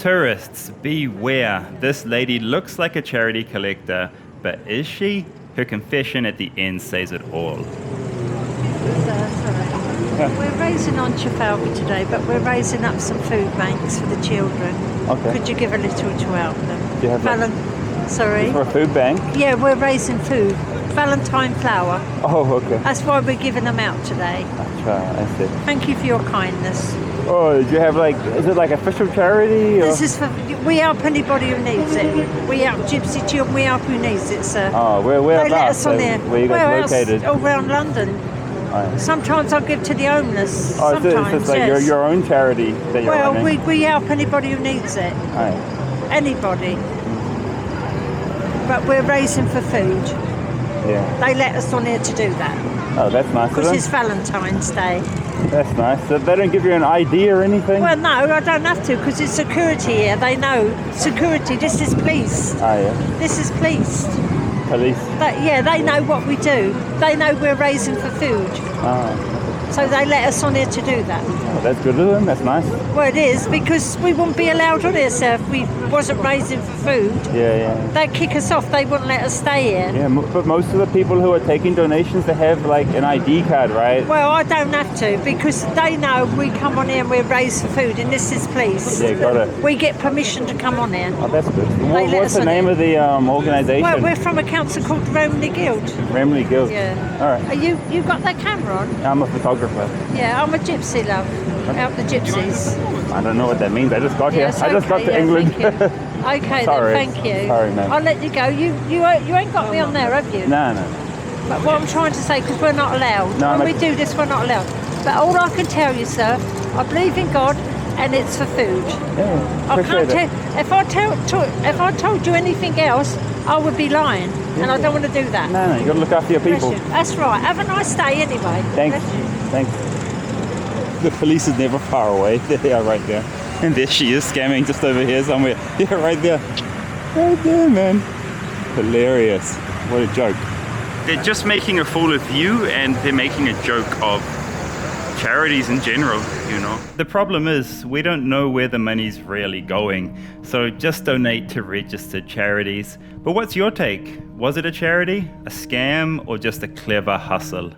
Tourists, beware. This lady looks like a charity collector, but is she? Her confession at the end says it all. We're raising on Trafalgar today, but we're raising up some food banks for the children. Okay. Could you give a little to help them? Do you have Sorry? for a food bank? Yeah, we're raising food. Valentine flour. Oh, okay. That's why we're giving them out today. That's right, I see. Thank you for your kindness. Oh, do you have is it like official charity? Or? This is for, we help anybody who needs it. We help Gypsy children, we help who needs it, sir. Oh, where They let about? us on there. Where you guys located? All around London. Oh, yeah. Sometimes I give to the homeless. Oh, Sometimes, it's like yes. your own charity that you're Well, running? we help anybody who needs it. Oh, yeah. Anybody. But we're raising for food. Yeah. They let us on here to do that. Oh, that's nice of Because them. it's Valentine's Day. That's nice. So they don't give you an ID or anything? Well, no, I don't have to because it's security here. They know. Security, this is police. Oh, yeah. This is police. Police. They know what we do. They know we're raising for food. Oh. So they let us on here to do that. Oh, that's good of them. That's nice. Well, it is because we wouldn't be allowed on here, sir, if we wasn't raising for food. Yeah. They'd kick us off. They wouldn't let us stay here. Yeah, but most of the people who are taking donations, they have like an ID card, right? Well, I don't have to because they know we come on here and we're raised for food, and this is police. Yeah, got it. We get permission to come on here. Oh, that's good. let What's us the on name it. of the organisation? Well, we're from a council called Remley Guild. Remley Guild. Yeah. All right. Are you got that camera on? I'm a photographer. Yeah, I'm a gypsy, love. Help the gypsies. I don't know what that means. I just got here. Yes, I just got okay, to yeah, England. thank you. Okay, Sorry. then, thank you. Sorry, ma'am. I'll let you go. You ain't got me on there, have you? No. But what I'm trying to say, because we're not allowed. No, when we do this, we're not allowed. But all I can tell you, sir, I believe in God, and it's for food. Yeah, I appreciate can't it. tell. If I told you anything else, I would be lying, and I don't want to do that. No, you got to look after your Bless people. you. That's right. Have a nice day, anyway. Thanks. Bless you. Thanks. The police is never far away. They are right there. And there she is, scamming just over here somewhere. Yeah, right there. Right there, man. Hilarious. What a joke. They're just making a fool of you, and they're making a joke of charities in general, you know. The problem is, we don't know where the money's really going, so just donate to registered charities. But what's your take? Was it a charity, a scam, or just a clever hustle?